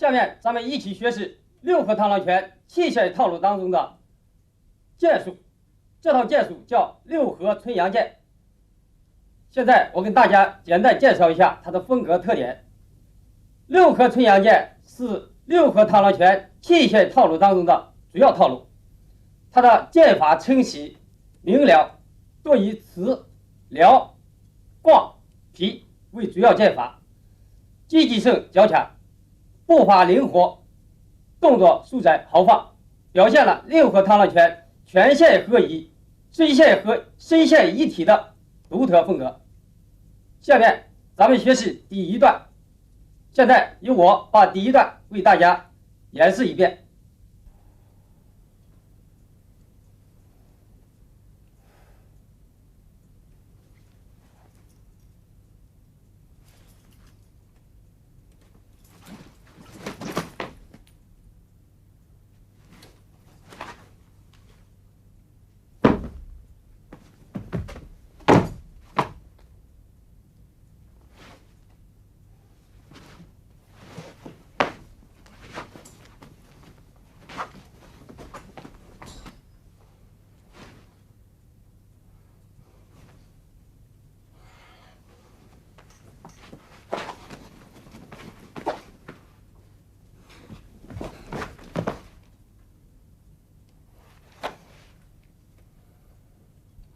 下面咱们一起学习六合螳螂拳器械套路当中的剑术，这套剑术叫六合春阳剑。现在我跟大家简单介绍一下它的风格特点。六合春阳剑是六合螳螂拳器械套路当中的主要套路，它的剑法清晰明了，多以刺、撩、挂、劈为主要剑法，积极性较强，步伐灵活，动作舒展豪放，表现了六合螳螂拳拳线合一、身线一体的独特风格。下面咱们学习第一段，现在由我把第一段为大家演示一遍。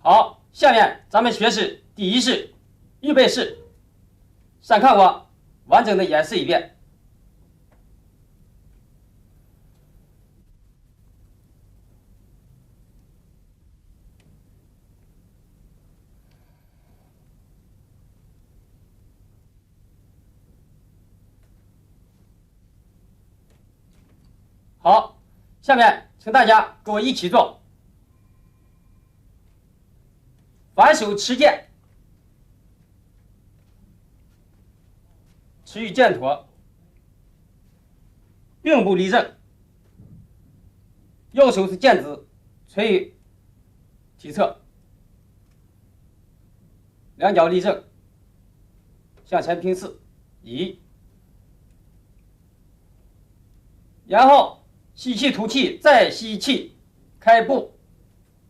好，下面咱们学习第一式，预备式。先看我完整的演示一遍。好，下面请大家跟我一起做。反手持剑，持于剑托，并不立正，右手是剑指垂于体侧，两脚立正，向前平视，然后吸气吐气，再吸气，开步，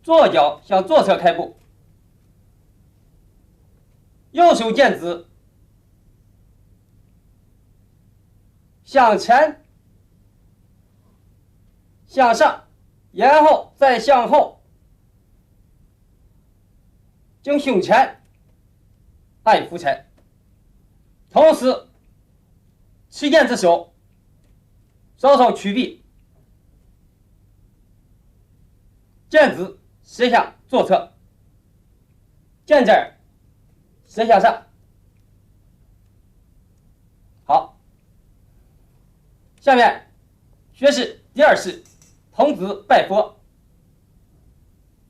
左脚向左侧开步。右手剑指向前、向上，然后再向后，经胸前按浮沉。同时，持剑之手稍稍屈臂，剑指伸向左侧，剑指伸向上。好，下面学习第二式，童子拜佛。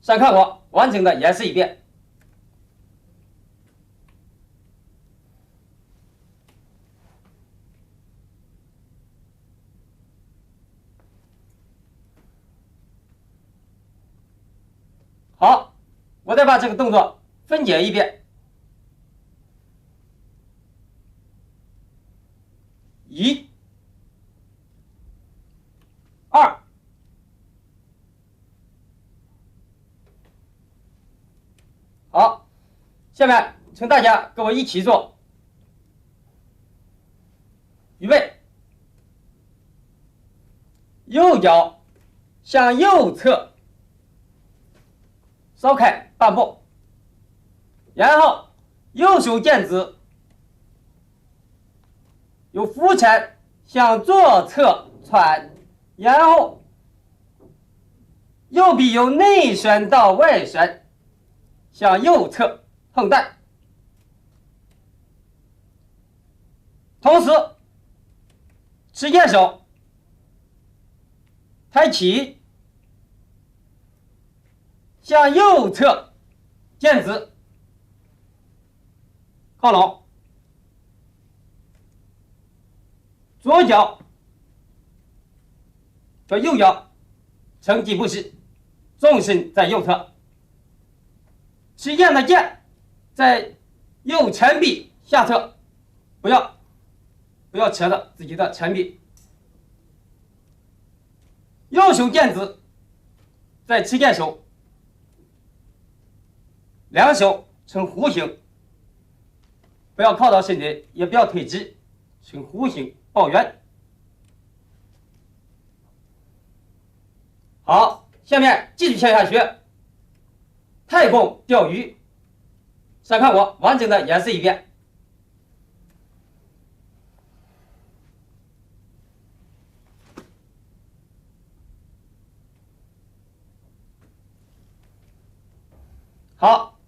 先看我完整的演示一遍。好，我再把这个动作分解一遍。1、2、好，下面请大家跟我一起做。预备，右脚向右侧稍开半步，然后右手剑指由浮沉向左侧穿，然后右臂由内旋到外旋，向右侧横带。同时，持剑手抬起，向右侧剑指靠拢。左脚和右脚呈几步式，纵身在右侧，持剑的剑在右前臂下侧，不要扯到自己的前臂，右手剑指在持剑手，两手呈弧形，不要靠到身体，也不要推直，呈弧形抱圆。好，下面继续向下学太公钓鱼。先看我完整的演示一遍。好，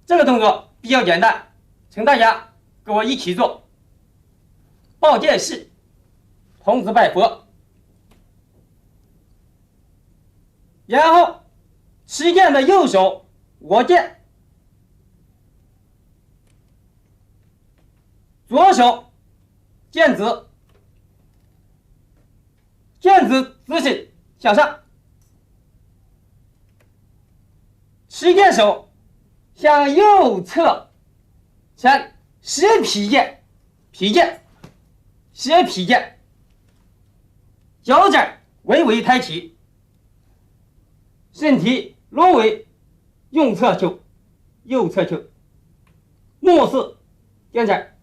这个动作比较简单，请大家跟我一起做。抱剑式，童子拜佛，然后持剑的右手握剑，左手剑指，剑指直伸向上，持剑手向右侧前斜劈剑，劈剑，斜劈剑，脚尖微微抬起，身体落为右侧球，右侧球，目视剑尖。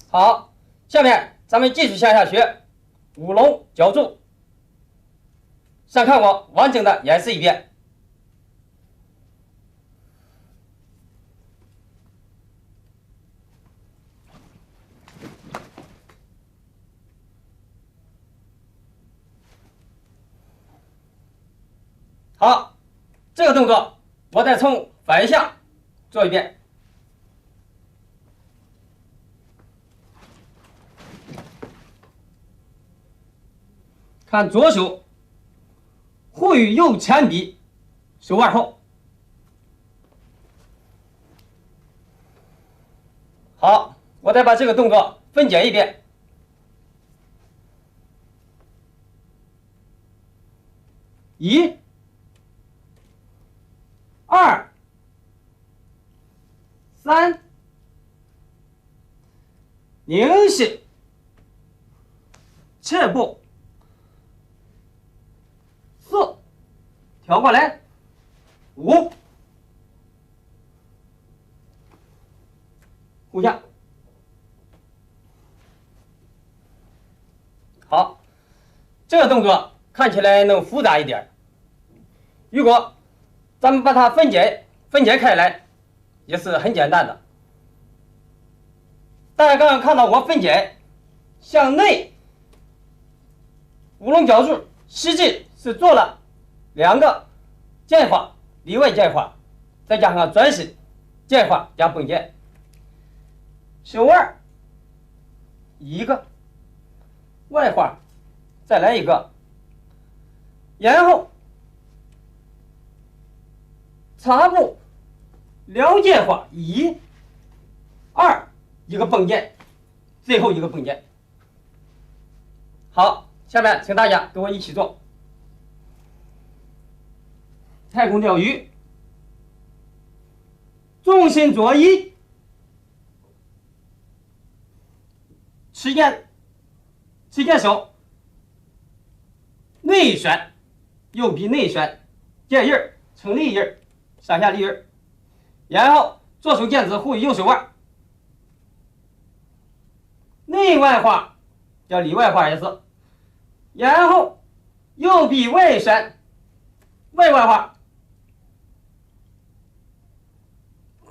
好，下面咱们继续向下学舞龙角柱。先看我完整的演示一遍。好，这个动作我再从反向做一遍。看左手护于右前臂，手腕后。好，我再把这个动作分解一遍。1、2、3，凝视，侧步。4，调过来。5，互相。好，这个动作看起来能复杂一点。如果咱们把它分解开来，也是很简单的。大家刚刚看到我分解向内舞龙角柱，实际是做了2个剑法，里外剑法，再加上转身剑法加绷剑。手腕1个，外画再来1个，然后插步撩剑法1、2，一个绷剑，最后一个绷剑。好，下面请大家跟我一起做太公钓鱼，重心左移，持剑手内旋，右臂内旋，剑印呈立印，上下立印，然后左手剑指护于右手腕，内外画叫里外画也是，然后右臂外旋，外画，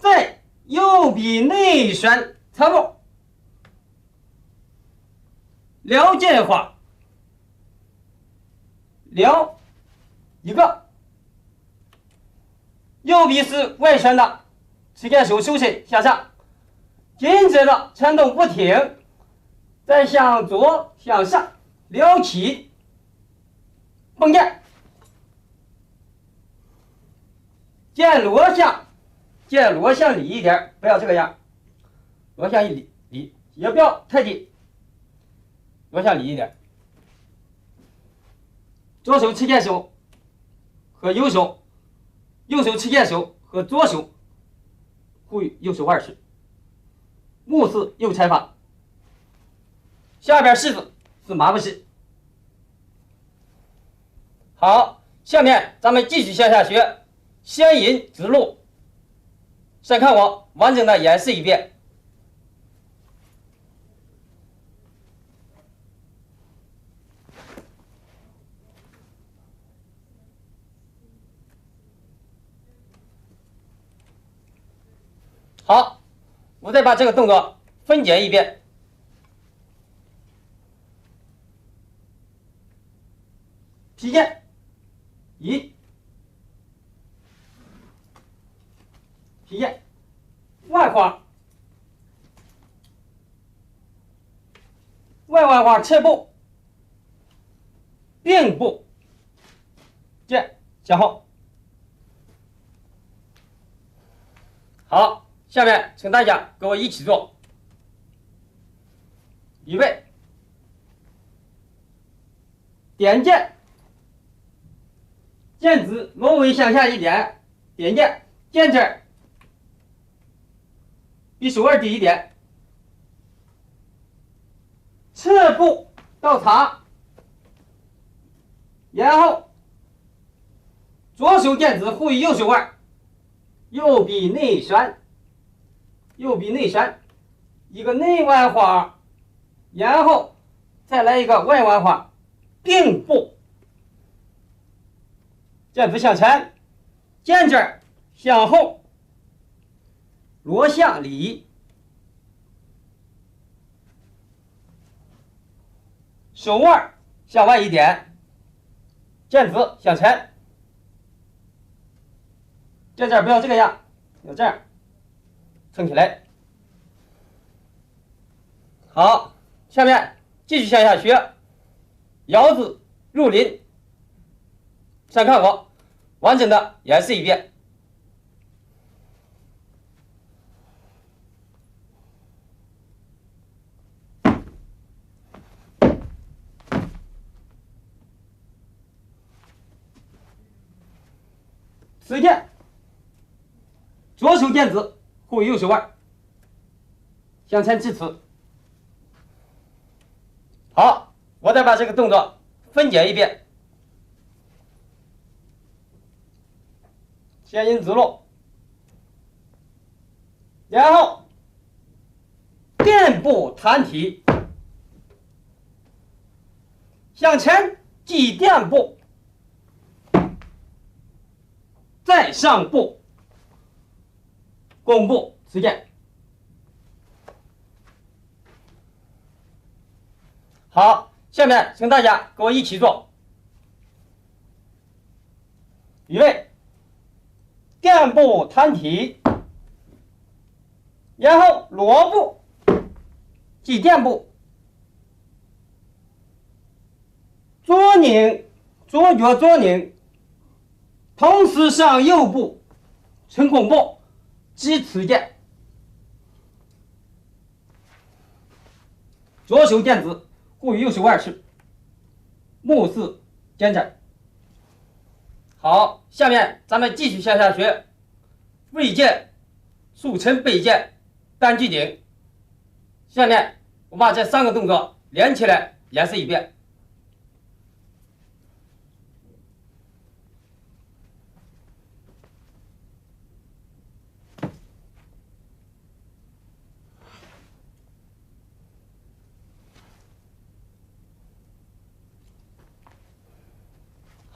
再右臂内旋插步，撩剑法，撩1个，右臂是外旋的，持剑手收身向上，紧接着牵动不停，再向左向上撩起，绷剑，剑落向里一点，不要这个样，落向里，也不要太低，落向里一点。左手持剑手和右手持剑手和左手护于右手腕时，目视右前方。下边式子是马步式。好，下面咱们继续向下学先引直路。先看我完整的演示一遍。好，我再把这个动作分解一遍。劈剑1，劈剑外滑，外弯滑侧步，并步，剑向后。好，下面请大家跟我一起做。预备，点剑，剑指螺尾向下一点，点剑，剑指比手腕低一点，侧步倒插，然后左手剑指护于右手腕，右臂内旋，右臂内旋，一个内弯滑，然后再来一个外弯滑，并步，剑指向前，剑指向后，螺向里，手腕向外一点，剑指向前，剑指不要这个样，要这样撑起来。好，下面继续向下学摇子入林。先看我完整的演示一遍。持剑，左手剑指护右手腕，向前支持。好，我再把这个动作分解一遍。先引直路，然后垫步弹体，向前即垫步，再上步，弓步持剑。好，下面请大家跟我一起做。预备，垫步弹体，然后裸步即垫步，左拧，左脚左拧，同时上右步，成弓步，即持剑。左手剑指护于右手腕是目视剑指。好，下面咱们继续向下学卫剑、速抻背剑、单举顶。下面我把这3个动作连起来演示一遍。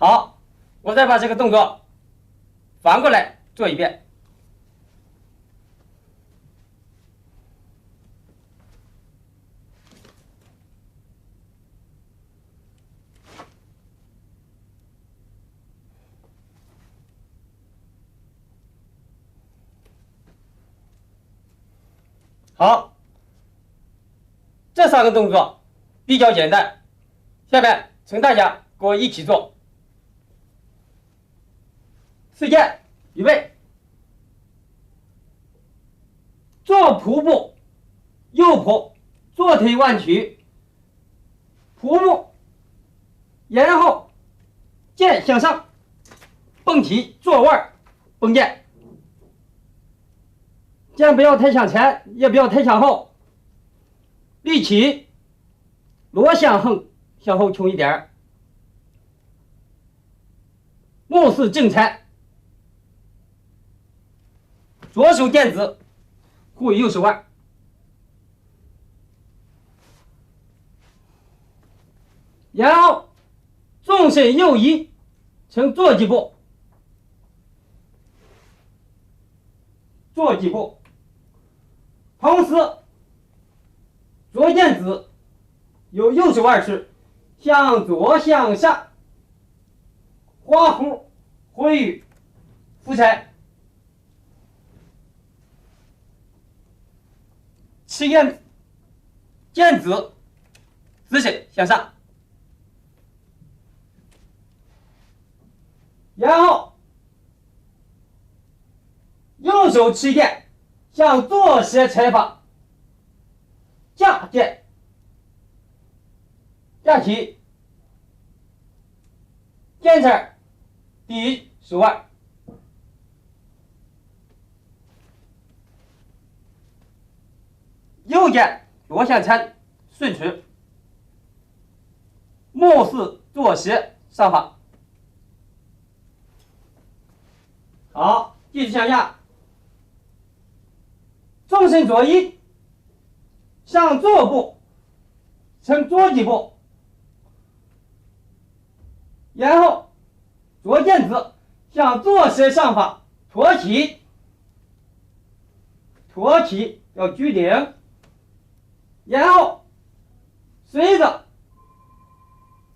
好，我再把这个动作反过来做一遍。好，这3个动作比较简单，下面请大家跟我一起做。持剑，预备，左仆步，右仆，左腿弯曲，仆步，然后剑向上，蹦起左腕，蹦剑，剑不要太向前，也不要太向后，立起，螺向横，向后穷一点儿。目视正财，左手电子，护右手腕。然后纵身右移，呈坐骑步。坐骑步，同时左剑子由右手腕持，向左向上，花弧回与福财。持剑子自身向上，然后右手持剑向左斜前方架剑，架起，剑齿抵于手腕。右剑左向参，顺持，目视坐斜上方。好，继续向下，纵身左移，向坐步，呈坐骑步，然后左剑子向坐斜上方托起，托起要举顶，然后随着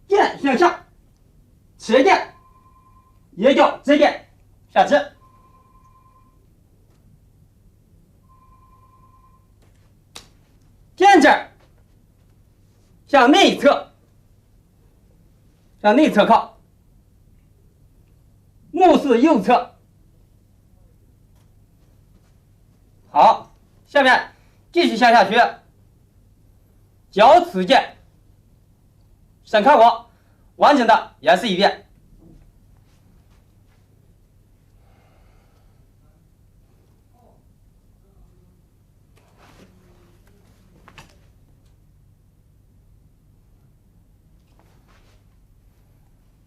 剑向下，持剑也叫直剑下持。剑指向内侧，向内侧靠，目视右侧。好，下面继续向下学。脚此剑，审看我，完整的演示一遍。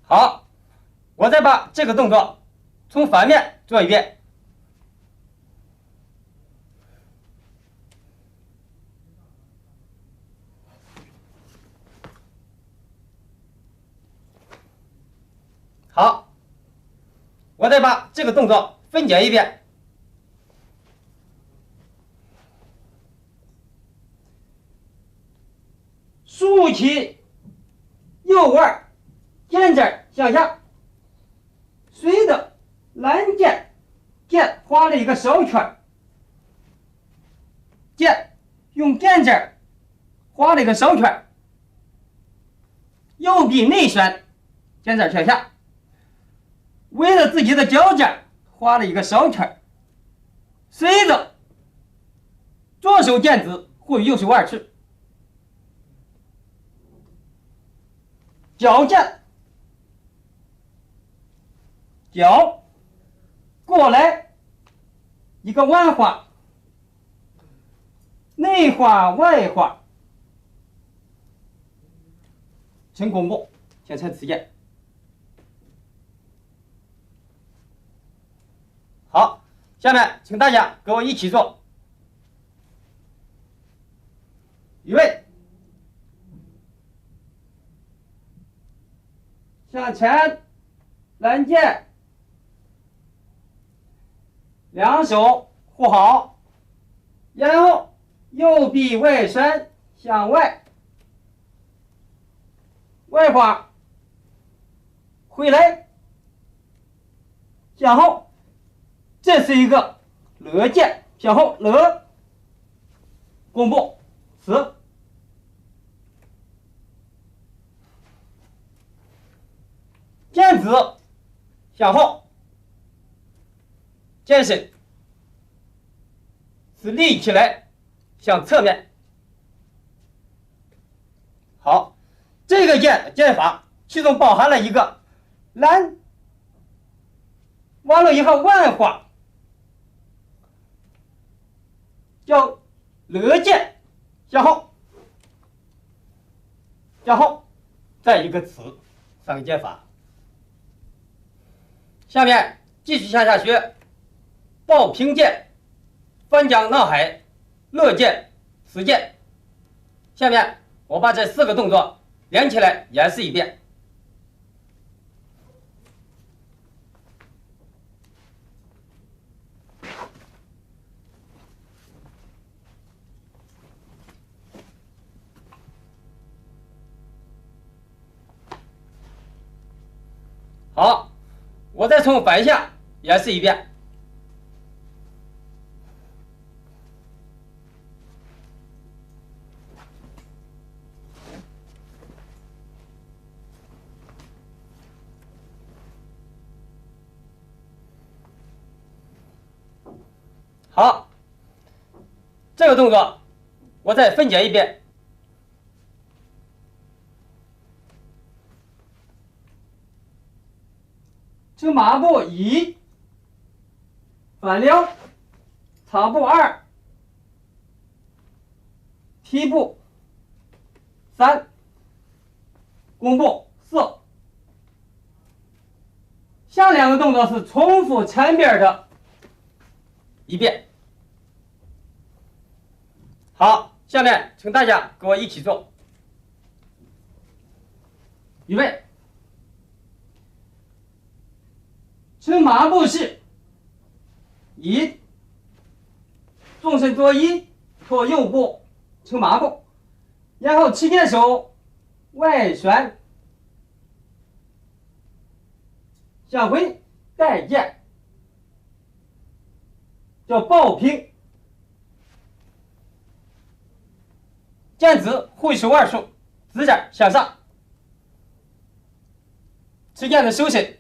好，我再把这个动作从反面做一遍。好，我再把这个动作分解一遍。竖起右腕，剑指向下，随着蓝剑，剑画了一个小圈，剑用剑指画了一个小圈，右臂内旋，剑指向下，围着自己的脚尖画了一个小圈，随着左手剑子护右手腕持，脚剑脚过来一个弯花，内花外花，成弓步，先成此剑。好，下面请大家跟我一起做。预备，向前拦剑，两手护好，然后右臂外旋向外，外花回来，向后，这是一个勒剑，向后勒，弓步，此。剑子向后，剑身是立起来，向侧面。好，这个剑法其中包含了一个拦，完了以后万花，叫勒剑，向后，向后，再一个词，三个键法。下面继续向下学，抱平剑、翻江闹海、乐剑、词剑。下面我把这4个动作连起来演示一遍。好，我再从反向演示一遍。好，这个动作我再分解一遍。车马步1，反溜，草步2，踢步3，弓步4。下2个动作是重复前边的一遍。好，下面请大家跟我一起做。预备。车马步式1，纵身作揖，拖右步，车马步，然后起剑手外旋，向回带剑，叫抱平。剑指挥手腕处，指尖向上，持剑的手心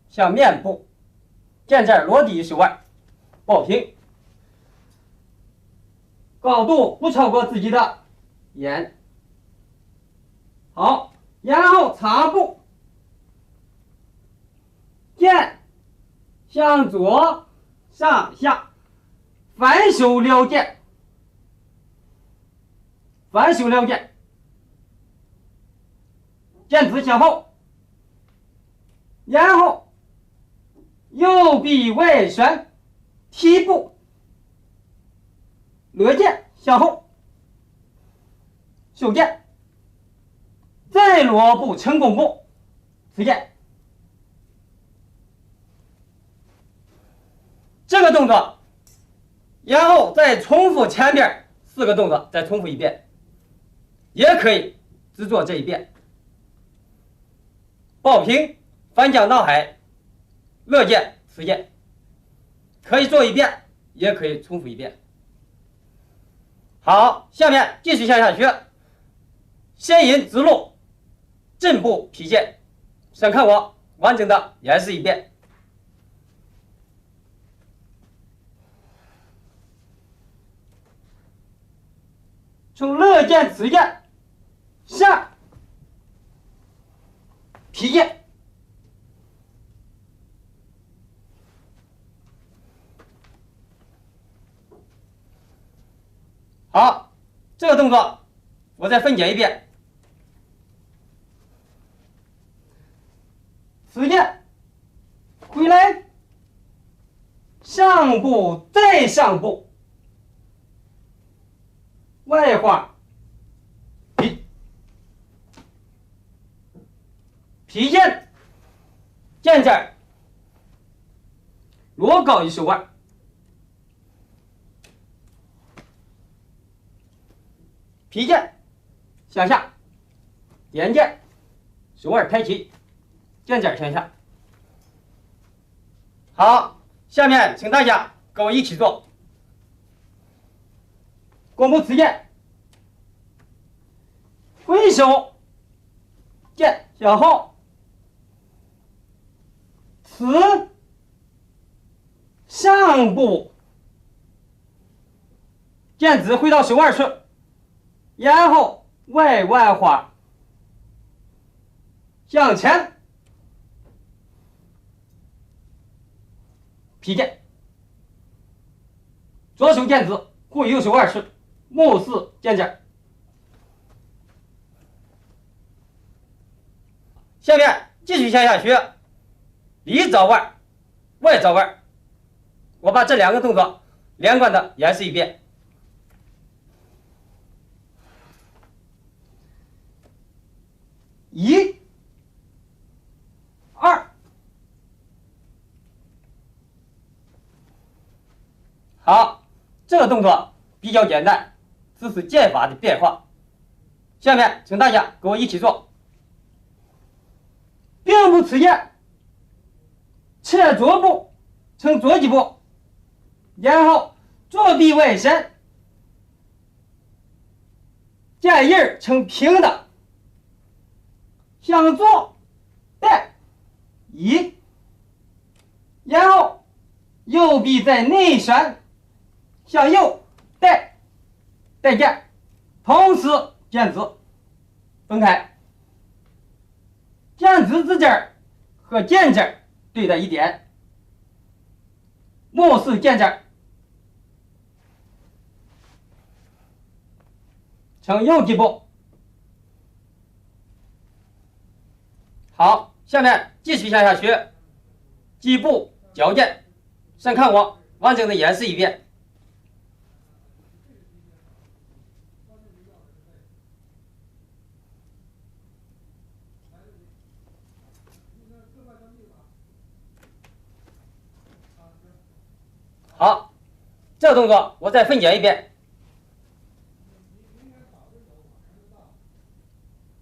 向面部，剑尖落地手腕，抱平，高度不超过自己的眼。好，然后插步，剑向左上下，反手撩剑，反手撩剑，剑指向后，然后右臂外旋，踢步，勒剑向后，收剑，再落步成弓步，持剑。这个动作，然后再重复前边4个动作，再重复一遍，也可以只做这一遍。抱平、翻江闹海、乐剑、词剑，可以做一遍，也可以重复一遍。好，下面继续向下学，先引直路，正步劈剑。先看我完整的演示一遍。从乐剑、词剑上劈剑，好，这个动作我再分解一遍。词剑回来，上步再上步，外画劈剑，剑尖落高于手腕，劈剑向下，点剑，手腕抬起，剑尖向下。好，下面请大家跟我一起做。弓步词剑，回手，剑向后，词上步，剑指回到手腕处，然后外弯花向前劈剑，左手剑指护右手腕处，目视剑尖，下面继续向下学里找外，外找外。我把这两个动作连贯的演示一遍。1、2，好，这个动作比较简单，只是剑法的变化。下面请大家跟我一起做。并步持剑，侧左步成左几步，然后左臂外伸，剑印呈平的，向左带1，然后右臂在内旋，向右带剑，同时剑指分开，剑指之尖和剑尖对在一点，目视剑尖呈右几步。好，下面继续向下学几步矫健，先看我完整的演示一遍。好，这个动作我再分解一遍。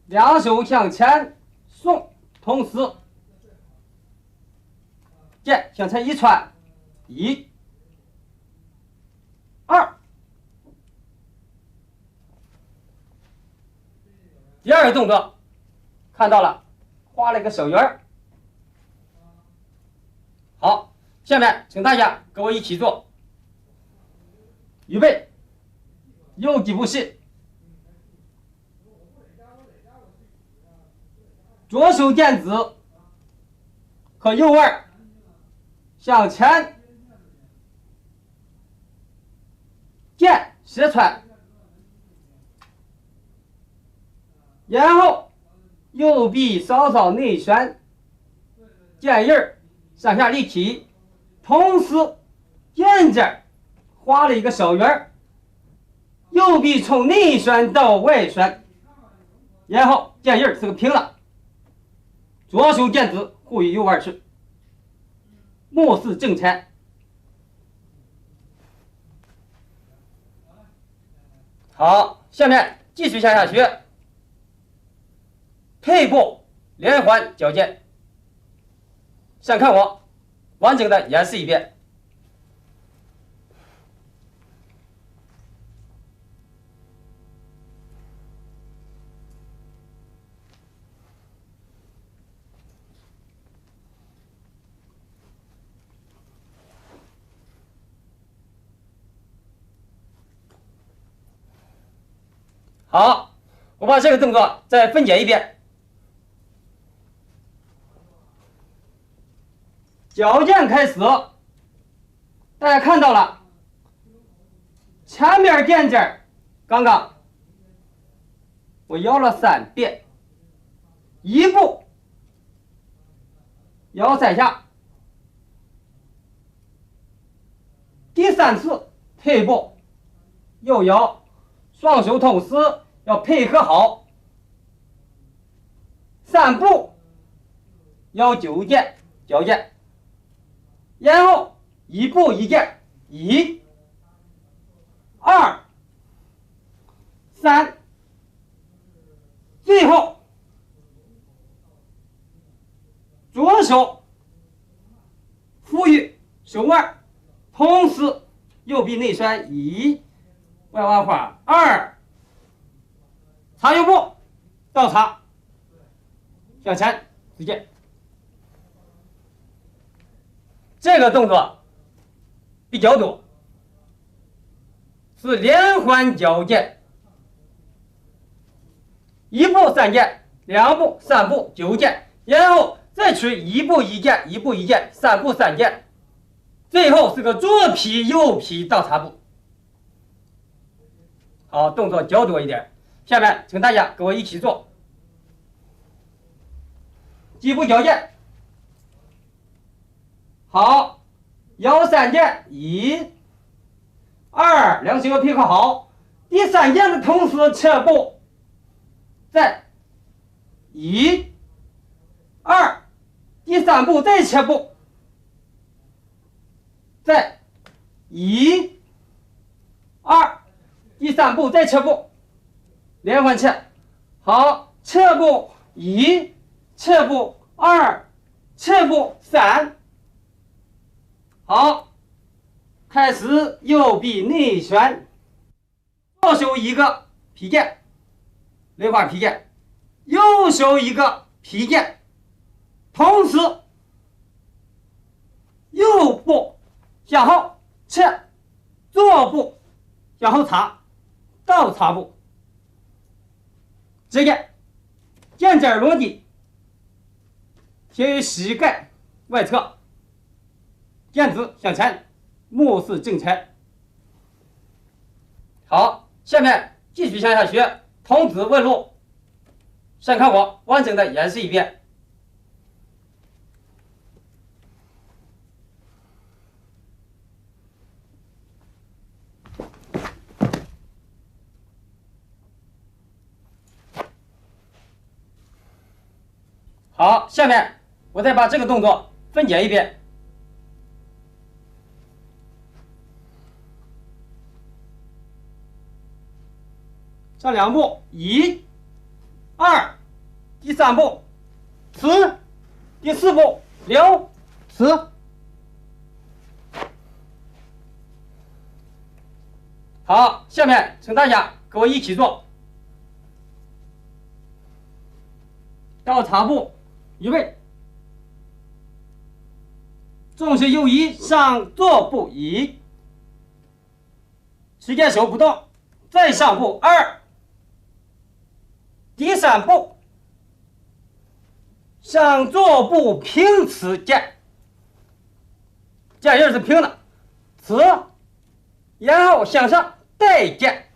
两手向前送，同时剑向前一穿，1、2。第二个动作看到了，画了一个手圆。好，下面请大家跟我一起做。预备，右几步是左手剑指和右腕向前，剑斜穿，然后右臂稍稍内旋，剑印上下立体，同时剑尖画了一个小圆，右臂从内旋到外旋，然后剑印是个平的，左手剑指护于右腕处，目视正前。好，下面继续向下学配步连环矫健，先看我完整的演示一遍。好，我把这个动作再分解一遍。矫健开始，大家看到了，前面剑尖刚刚我摇了3遍，1步摇3下，第3次退步又摇，双手同时要配合好，3步摇9剑矫健，然后1步1剑，1、2、3，最后左手扶于手腕，同时右臂内旋，1，外弯花，2，插右步，倒插，向前直接。这个动作比较多，是连环矫健，1步3剑，2步3步9剑，然后再取1步1剑，1步1剑，3步3剑，最后是个左劈右劈倒插步。好，动作较多一点。下面请大家跟我一起做。击步交剑。好，摇3剑，1、2，两手配合好。第3剑的同时撤步，再1、2，第3步再撤步，再1、2，第3步再撤步，连环撤。好，撤步1，撤步2，撤步3。好，开始右臂内旋，左手一个劈剑，雷花劈剑，右手一个劈剑，同时右步向后撤，左步向后插，倒插步，直剑，剑尖落地，先于膝盖外侧，剑指向前，目视正前。好，下面继续向下学童子问路。先看我完整的演示一遍。好，下面我再把这个动作分解一遍。上2步，1、2，第3步辞，第4步留辞。好，下面请大家跟我一起做。倒插步，预备，重心右移，上左步1，持剑手不动，再上步2，第3步上左步平持剑，剑印是平的，持，然后向上带剑，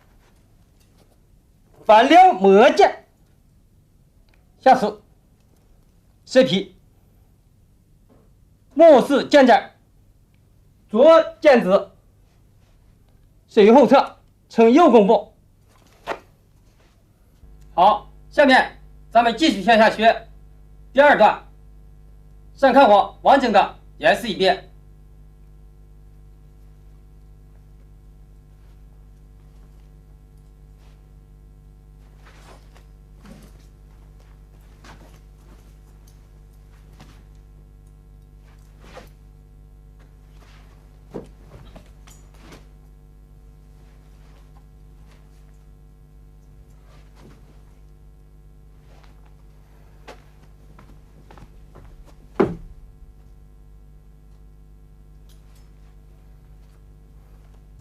反撩抹剑，下刺，蛇劈，目视剑斩，左剑指，身于后侧，呈右弓步。好，下面咱们继续向下学第2段，先看我完整的演示一遍。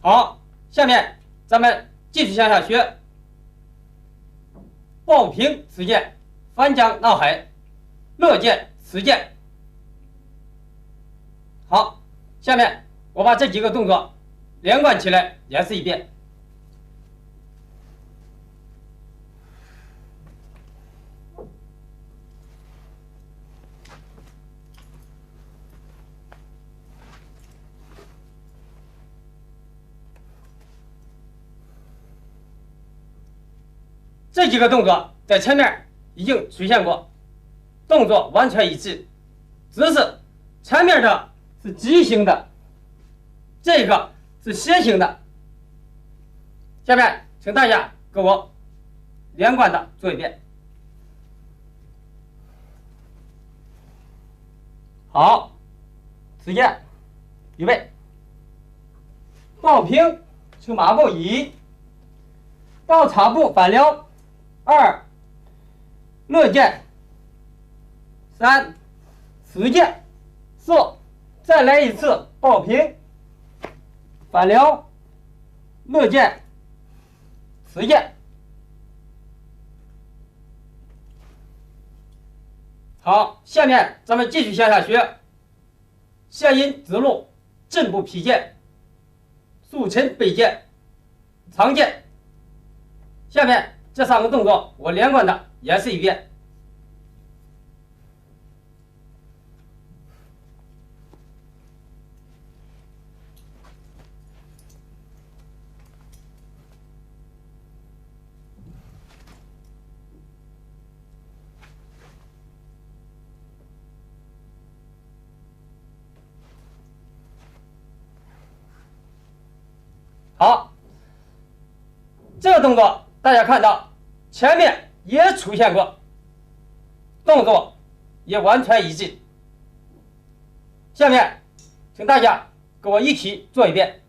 好，下面咱们继续向下学抱平持剑，翻江闹海，勒剑持剑。好，下面我把这几个动作连贯起来演示一遍。这几个动作在前面已经出现过，动作完全一致，只是前面的是急行的，这个是斜行的。下面请大家跟我连贯的做一遍。好，持剑，预备，抱平，出马步1，倒插步反撩2，勒剑3，持剑4，再来一次抱平，反撩，勒剑，持剑。好，下面咱们继续向下学下阴直路，正步劈剑，速沉背剑，长剑。下面这3个动作我连贯的演示一遍。好，这个动作大家看到前面也出现过，动作也完全一致。下面请大家跟我一起做一遍。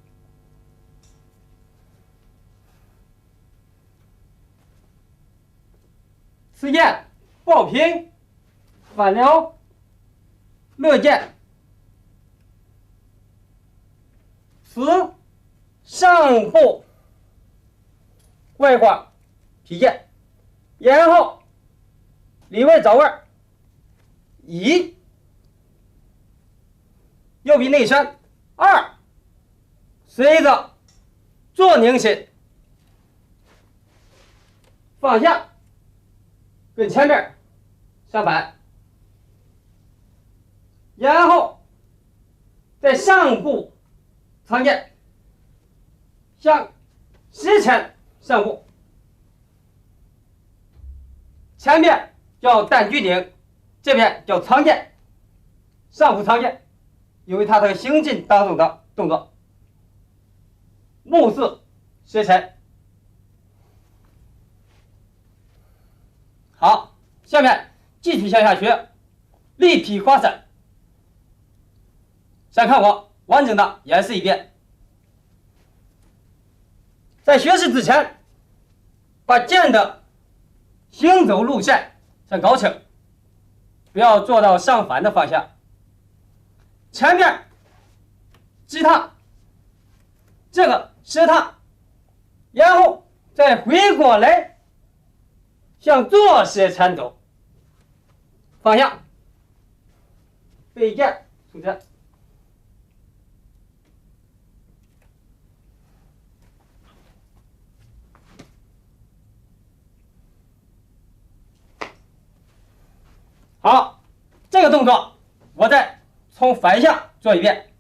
此剑抱平，反撩，乐剑。此上部外挂劈剑，然后里外找腕，一右臂内伸，二随着做拧起，放下，跟前面相反，然后在上部长剑向十前上部，前面叫单举拧，这边叫长剑，上部长剑，因为它的行进当中的动作，目视十前。好，下面继续向下学立劈花闪。先看我完整的演示一遍。在学习之前，把剑的行走路线先搞清，不要做到上反的方向。前面击踏，这个实踏，然后再回过来向左斜前走，方向背剑出剑。好，这个动作我再从反向做一遍。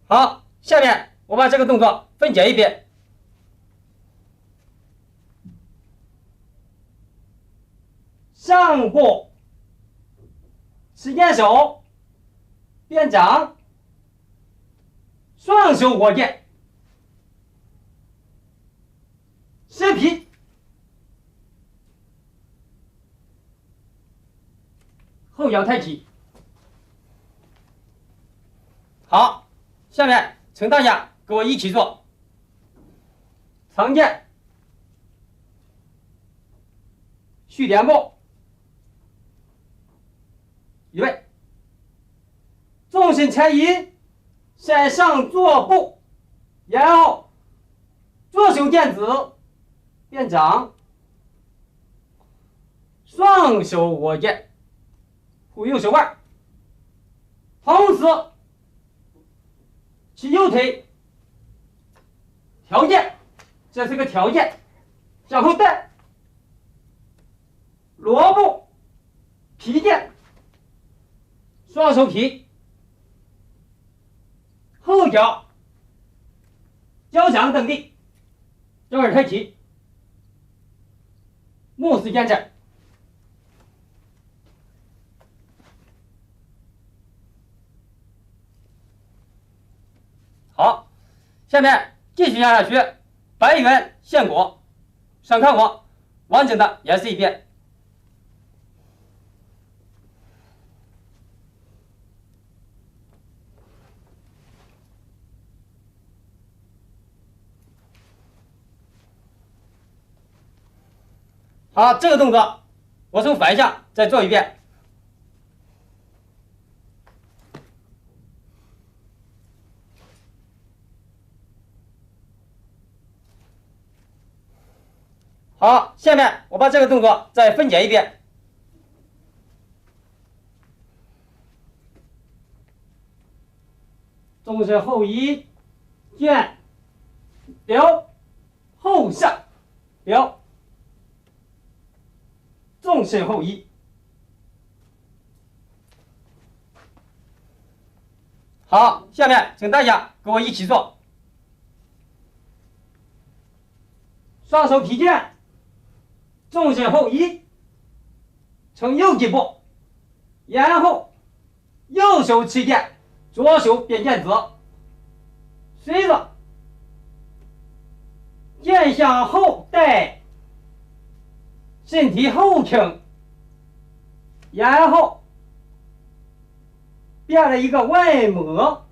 好，下面我把这个动作分解一遍。上部持剑手变掌，双手握剑，蛇劈，后腰抬起。好，下面请大家跟我一起做长剑续点步，预备，纵身前移，向上做步，然后左手剑指变掌，双手握剑，护右手腕，同时其右腿挑剑，这是个挑剑，向后带，裸步劈剑，双手劈，后脚脚掌蹬地，脚耳抬起，目视剑斩。好，下面继续向下学白猿现果。上看我完整的演示一遍。好，这个动作我从反向再做一遍。好，下面我把这个动作再分解一遍。纵身后移，剑撩，后上撩，纵身后移。好，下面请大家跟我一起做。双手劈剑，纵身后移，呈右击步，然后右手持剑，左手变剑子，随着剑向后带，身体后倾，然后变了一个外抹，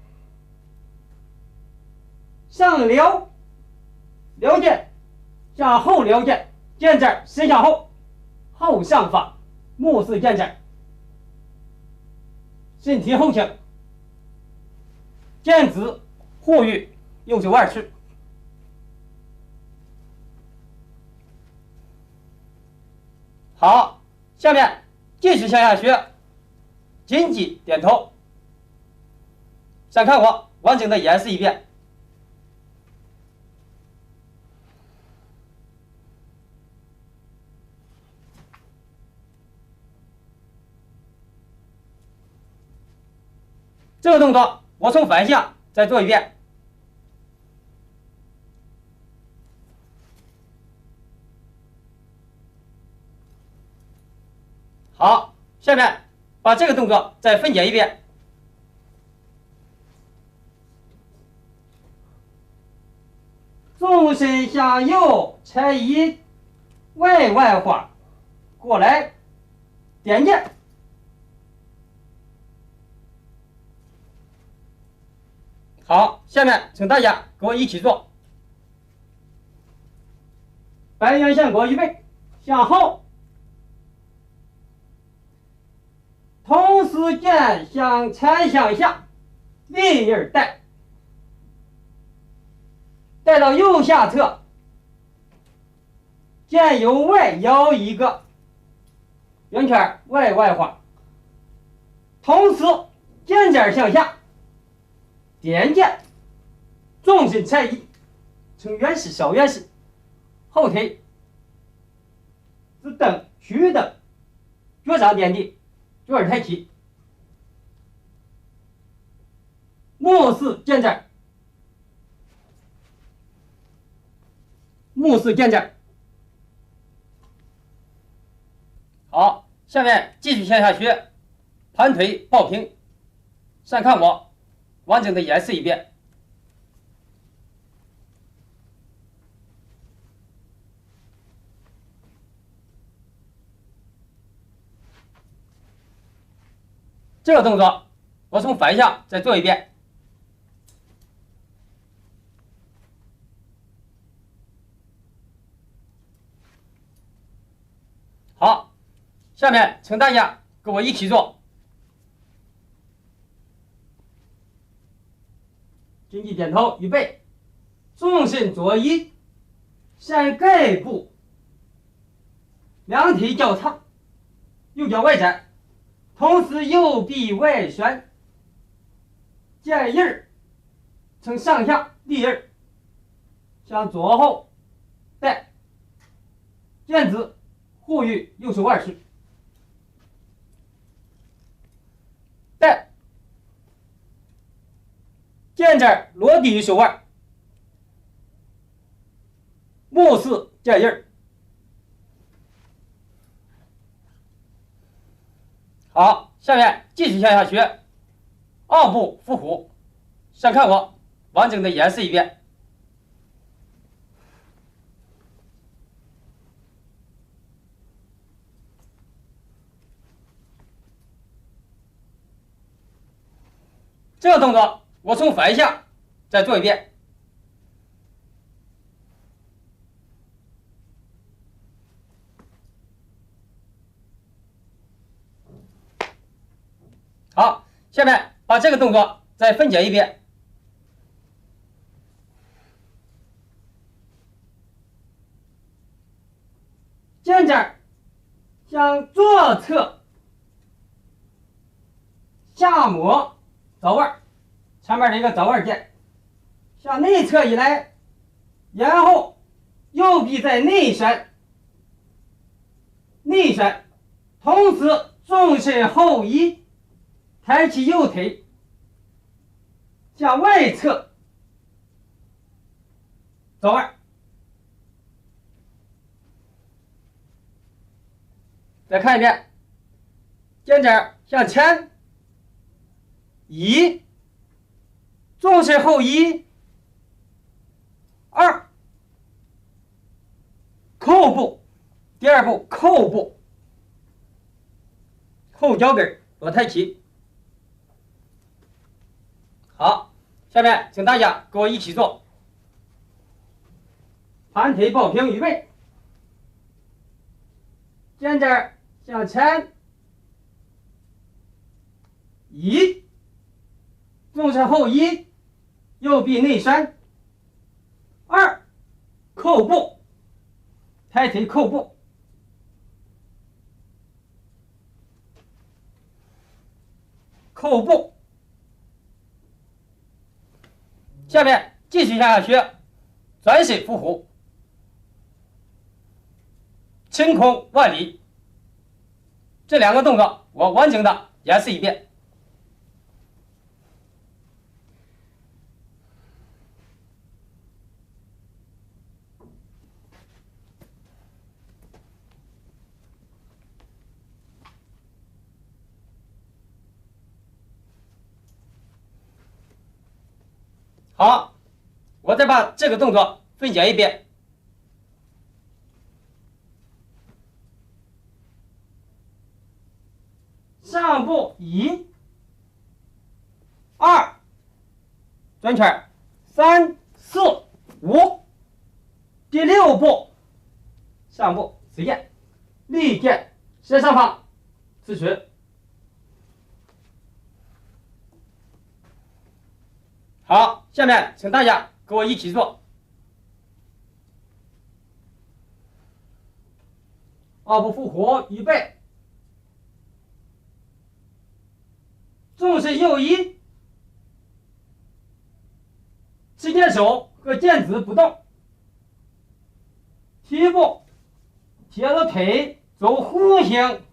上撩剑，向后撩剑，剑指伸向后，后上方，目视剑指，身体后倾，剑指护于右手腕式。好，下面继续向下学，紧记点头。想看我完整的演示一遍。这个动作我从反向再做一遍。好，下面把这个动作再分解一遍。纵身向右踩一外花，过来点剑。好，下面请大家跟我一起做。白羊相国预备，向后，同时剑向前向下，立印带到右下侧，剑由外摇一个圆圈外画，同时剑尖向下，点剑，纵身踩移，呈圆式小圆式，后腿自蹬屈蹬，脚掌点地，脚耳抬起，目视剑指，目视剑指。好，下面继续向下学，盘腿抱平，上看我完整的演示一遍。这个动作我从反向再做一遍。好，下面请大家跟我一起做。紧记点头，预备，纵身左移，闪盖步，两腿交叉，右脚外展，同时右臂外旋，剑印儿呈上下立印儿，向左后带，剑指护于右手腕式，带，剑指落地于手腕，目视剑印儿。好，下面继续向下学，二步伏虎，上看我完整的演示一遍。这个动作我从反向再做一遍。好，下面把这个动作再分解一遍。剑指向左侧下抹早腕，前面的一个早腕剑，向内侧以来，然后右臂在内旋，同时纵身后移，抬起右腿，向外侧早腕，再看一遍，肩胛向前移，纵身后移，2，扣步，第2步扣步，后脚跟裸抬起。好，下面请大家跟我一起做，盘腿抱平，预备，肩胛向前移，纵身后移，右臂内旋，2，扣步，抬腿扣步，扣步。下面继续向下学，转身伏虎，晴空万里。这2个动作我完整的演示一遍。好，我再把这个动作分解一遍。上步1、2，转圈3、4、5，第6步上步持剑，立剑斜上方刺拳。好，下面请大家跟我一起做。2步伏虎，预备，纵身右移，持剑手和剑指不动，提步，贴着腿走弧形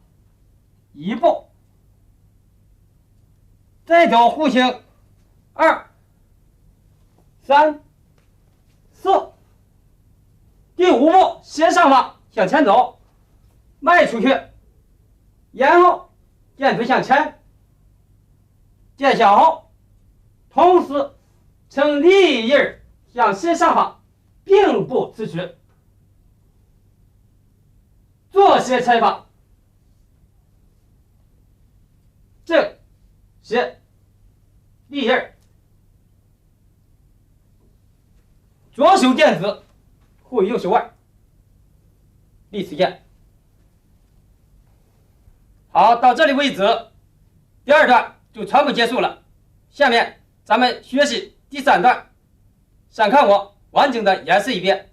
1步，再走弧形2、3、4，第5步斜上方向前走，迈出去，然后剑指向前，剑向后，同时呈立印向斜上方并步刺拳，左斜前方，正斜立印，左手剑指护右手腕，立此剑。好，到这里为止，第2段就全部结束了。下面咱们学习第3段，先看我完整的演示一遍。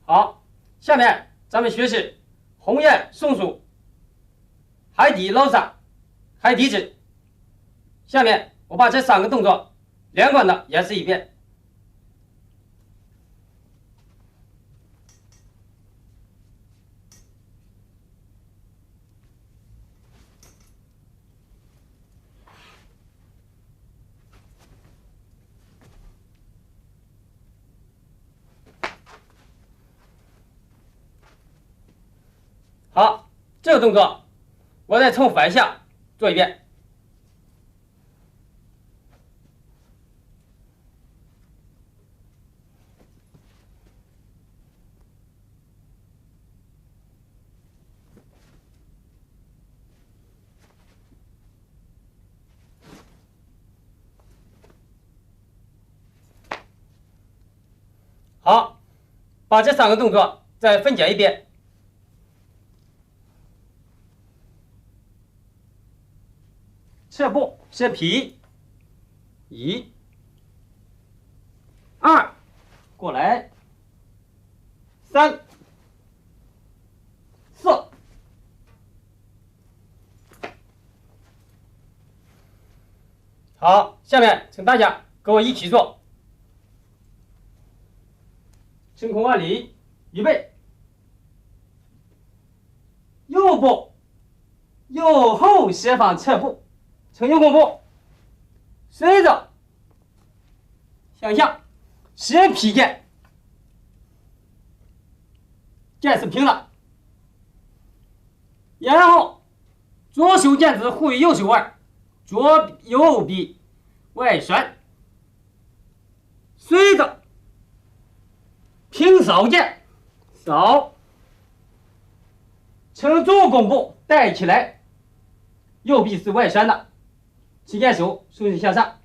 好，下面咱们学习鸿雁松鼠、海底捞沙、海底针。下面我把这3个动作连贯的演示一遍。好，这个动作我再从反向做一遍。好，把这3个动作再分解一遍。侧步射劈， 1、2，过来，3、4。好，下面请大家跟我一起做。升空万里，预备。右步，右后斜方侧步，呈右弓步，随着向下，斜劈剑，剑是平的，然后左手剑指护于右手腕，右臂外旋，随着平扫剑，扫。呈左弓步带起来，右臂是外旋的，旗剑手顺势向上，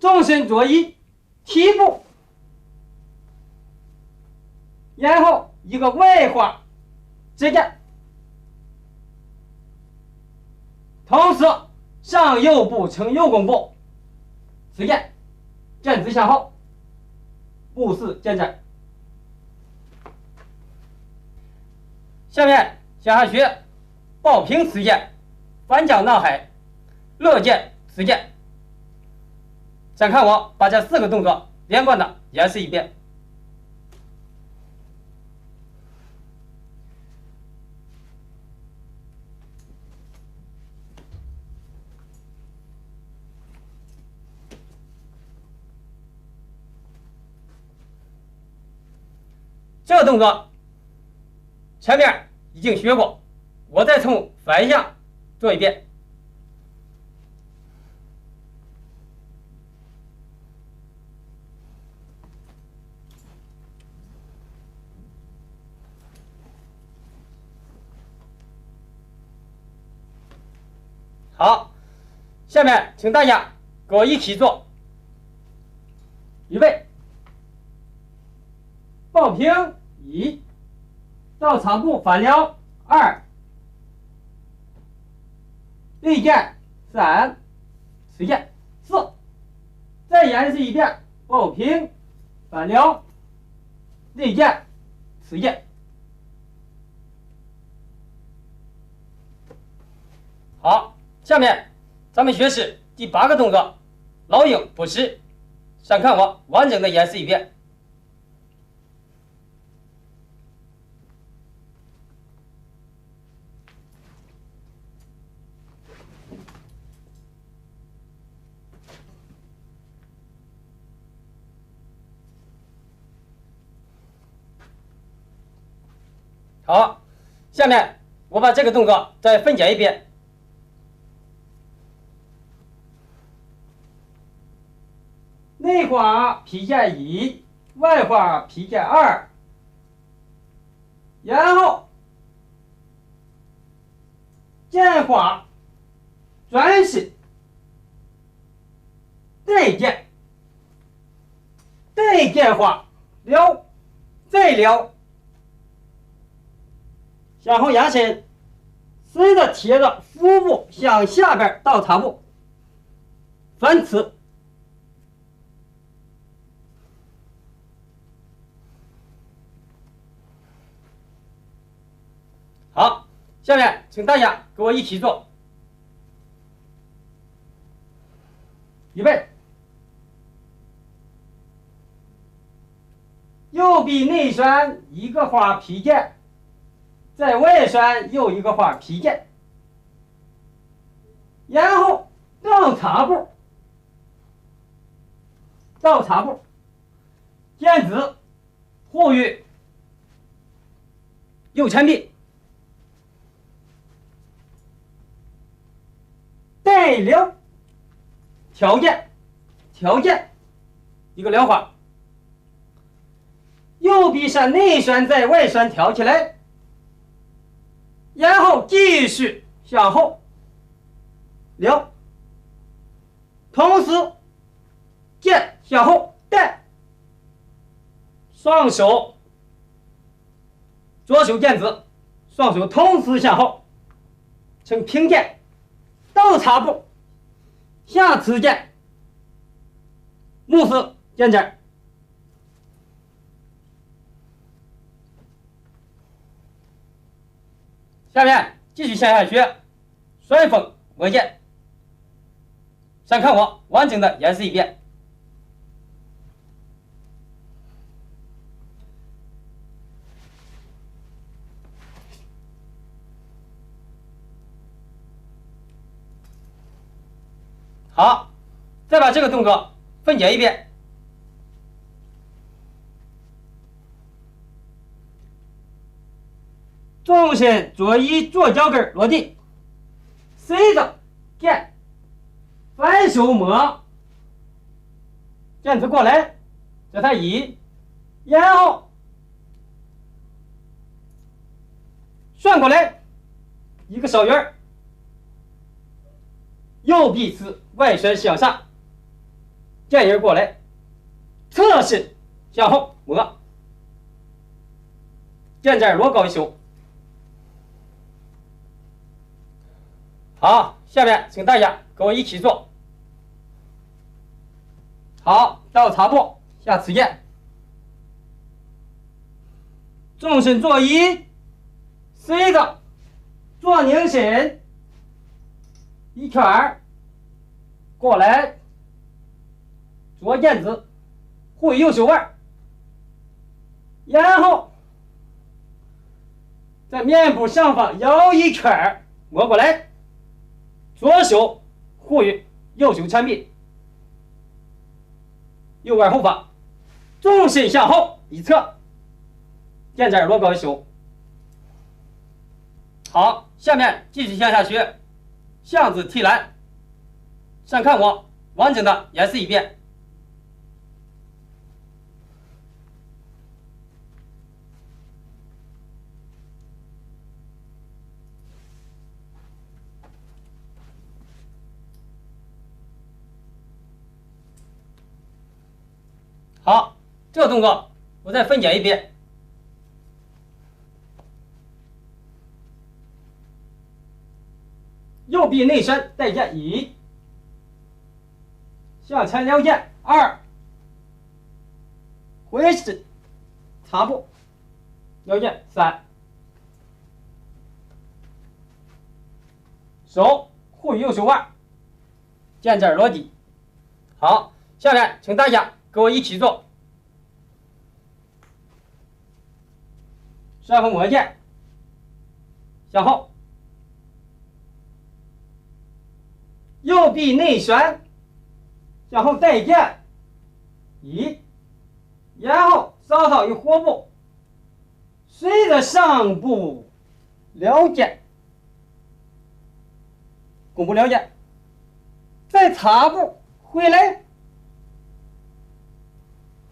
纵身左移，提步，然后一个外滑直剑，同时上右步呈右弓步，持剑，剑指向后，步势剑斩。下面想要学抱平持剑、反将闹海、勒剑持剑，想看我把这4个动作连贯的演示一遍。这个动作前面已经学过，我再从反向做一遍。好，下面请大家跟我一起做。预备，抱平1，到场步反撩2，内剑3，持剑4。再演示一遍，抱平反撩内剑持剑。好，下面咱们学习第8个动作，老鹰捕食。想看我完整的演示一遍。好，下面我把这个动作再分解一遍。内滑劈剑1，外滑劈剑2，然后剑滑转身带剑，带剑滑撩，再撩，向后扬身，随着贴着腹部向下边倒插步，反刺。好，下面请大家跟我一起做。预备，右臂内旋一个花劈剑，在外旋又一个花劈剑，然后倒插步，倒插步，剑指护于右前臂。带撩，挑剑，挑剑，一个撩花，右臂上内旋在外旋挑起来，然后继续向后撩，同时剑向后带，双手左手剑指，双手同时向后，呈平剑。倒插步，下次见。牧师见证。下面继续向下学双缝文件。先看我完整的演示一遍。好，再把这个动作分解一遍。重心左一，左脚跟落地，随着剑反手摸，剑子过来，这才一，然后旋过来，一个小圆，右臂刺外旋向上，剑影过来，侧身向后摸，剑尖落高一收。好，下面请大家跟我一起做。好，到擦布，下次见。纵身坐一，随着做拧身，一圈过来，左剑子，回右手腕，然后在面部上方摇一圈，摸过来。左手护于右手缠臂，右腕后方，纵身向后一侧，剑尖落高一收。好，下面继续向下学向子提篮。先看我完整的演示一遍。好，这个动作我再分解一遍。右臂内旋带剑一，向前撩剑二，回身擦布撩剑三，手护于右手腕，剑尖落地。好，下面请大家跟我一起做。双缝磨剑，向后，右臂内旋，向后带剑一，然后稍稍一活步，随着上步撩剑，弓步撩剑，再擦步回来。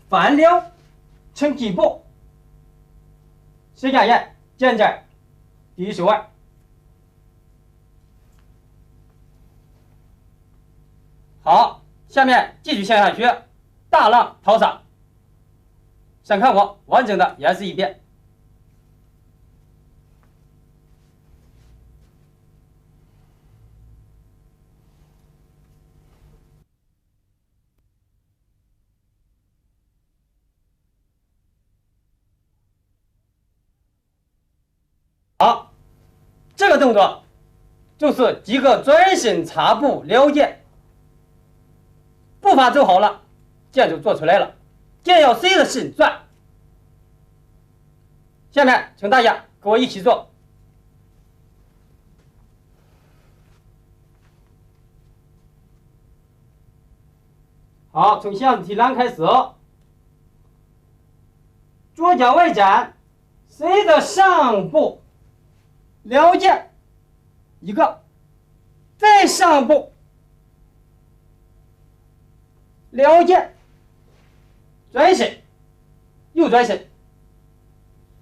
反撩成几步，斜下眼，剑尖低手腕。好，下面继续向下学大浪淘沙。先看我完整的演示一遍。好，这个动作就是几个转身擦步撩剑，步伐走好了，剑就做出来了，剑要随着身转。下面请大家跟我一起做。好，从向子提篮开始，左脚外展，随着上步撩剑一个，再上步撩剑，转身，右转身，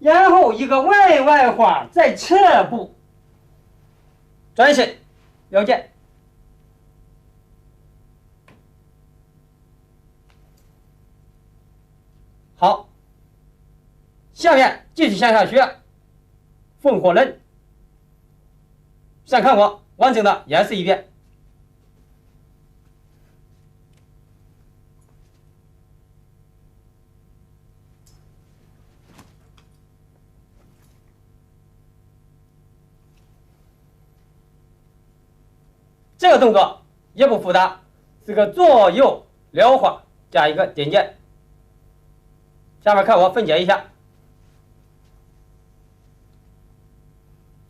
然后一个外花，再侧步转身撩剑。好，下面继续向下学凤凰人。先看我完整的演示一遍。这个动作也不复杂，是个左右撩滑加一个点键。下面看我分解一下，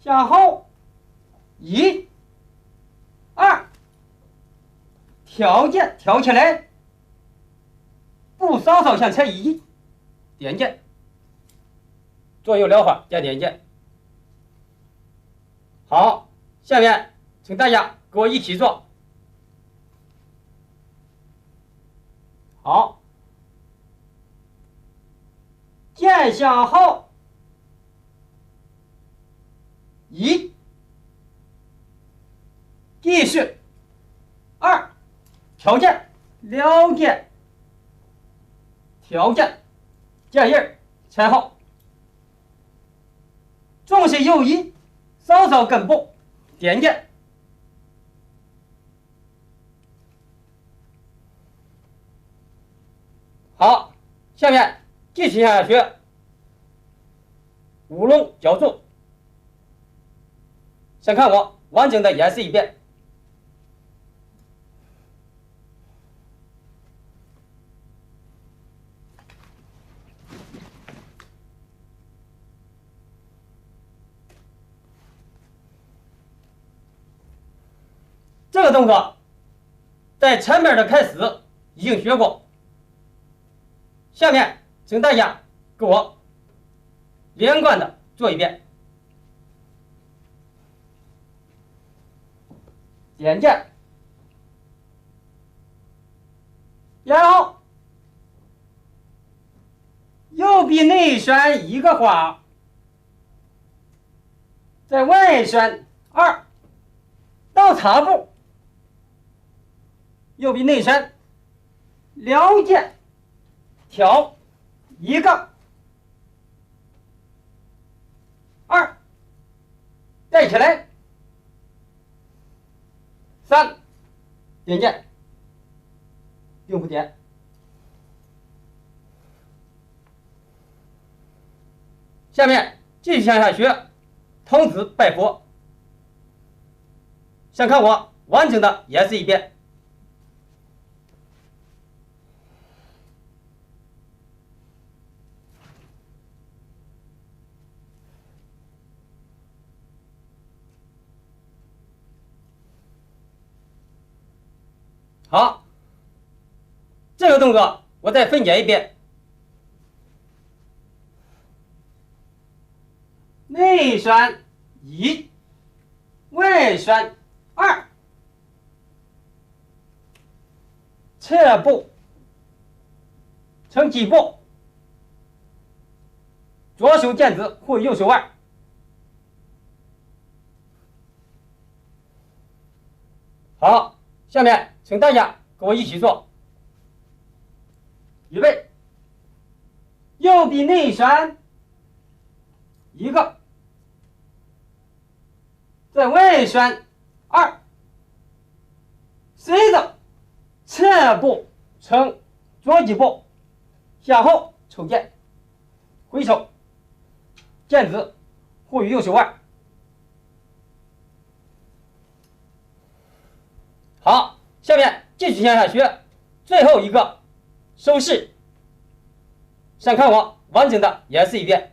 向后1、2，条件挑起来，步稍稍向前移，点键，左右撩滑加点键。好，下面请大家跟我一起做。好，键向后1，继续2，条件撩键，条件键印前后，重心右移，稍稍跟步，点键。好，下面继续下学五龙脚柱。先看我完整的演示一遍。这个动作在前面的开始已经学过，下面请大家跟我连贯的做一遍。点键，然后右臂内旋一个滑，再外旋2，到擦步，右臂内旋撩键挑1个2，带起来3，点键并不点。下面继续向下学童子拜佛。先看我完整的演示一遍。好，这个动作我再分解一遍。内旋1，外旋2，侧步呈几步，左手剑指护右手腕。好，下面请大家跟我一起做。预备，右臂内旋1个，再外旋2，随着侧步呈左几步，向后抽剑，回手，剑指护于右手腕。好，下面继续向下学最后一个收势。先看我完整的演示一遍。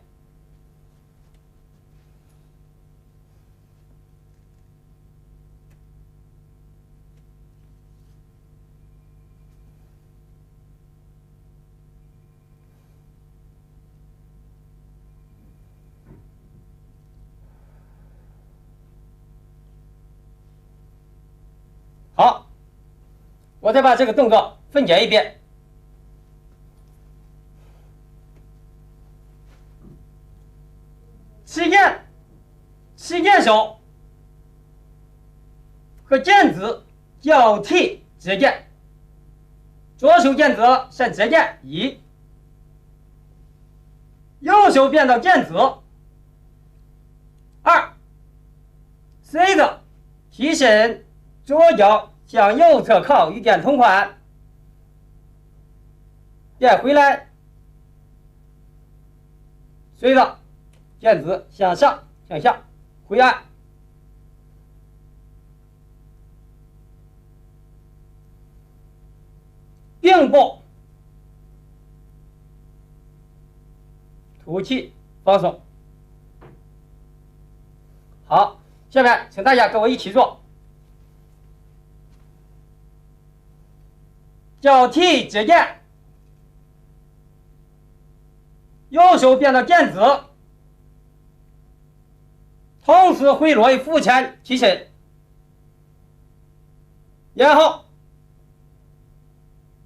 好，我再把这个动作分解一遍。持剑手和剑指交替折剑，左手剑指先折剑1，右手变到剑指2，随着提身，左脚向右侧靠与剑同宽，变回来，随着剑指向上向下回按，并不吐气放松。好，下面请大家跟我一起做。交替指剑，右手变到剑指，同时回落于腹前提身，然后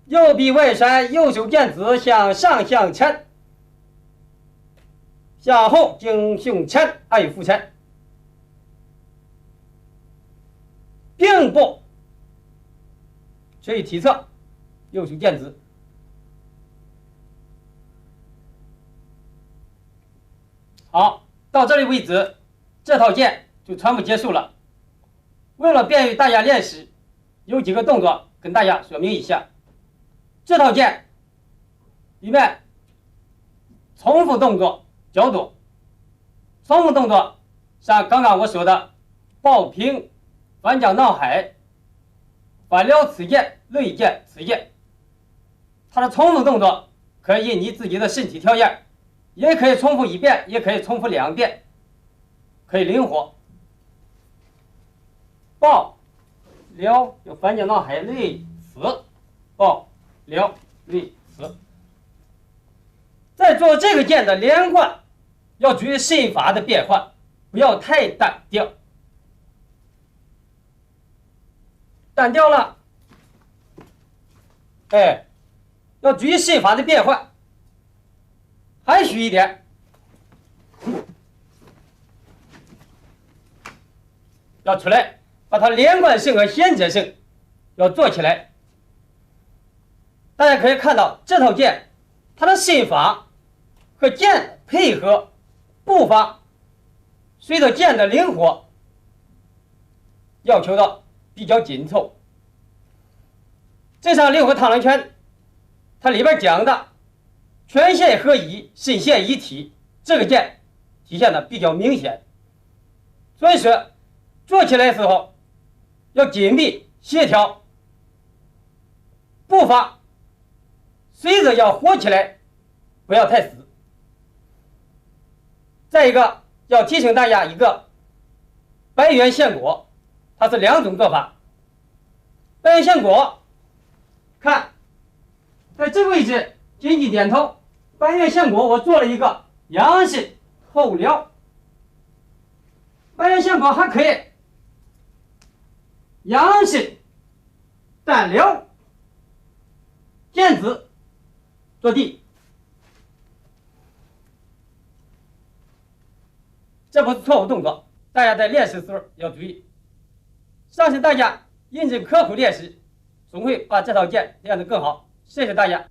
右臂外旋，右手剑指向上向前，向后经胸前按于腹前，并步垂于体侧。右手剑指，好，到这里为止，这套剑就全部结束了。为了便于大家练习，有几个动作跟大家说明一下。这套剑里面重复动作较多，重复动作像刚刚我说的抱平、反将闹海、反撩此剑、内剑此剑。它的重复动作可以因你自己的身体条件，也可以重复1遍，也可以重复2遍，可以灵活。抱撩有反将闹海内死，抱撩内死。在做这个剑的连贯，要注意身法的变换，不要太单调。单调了，要注意身法的变换，含蓄一点，要出来，把它连贯性和衔接性要做起来。大家可以看到这套剑，它的身法和剑配合，步伐随着剑的灵活，要求的比较紧凑。这场灵活螳螂拳，它里边讲的拳线合一，身线一体，这个剑体现的比较明显。所以说做起来的时候要紧密协调，步伐随着要活起来，不要太死。再一个要提醒大家一个白猿献果，它是2种做法。白猿献果，看在这个位置紧紧点头，白猿献果我做了一个阳式后撩。白猿献果还可以阳式单撩，剑指落地，这不是错误动作，大家在练习的时候要注意。相信大家认真刻苦练习，总会把这套剑练得更好。谢谢大家。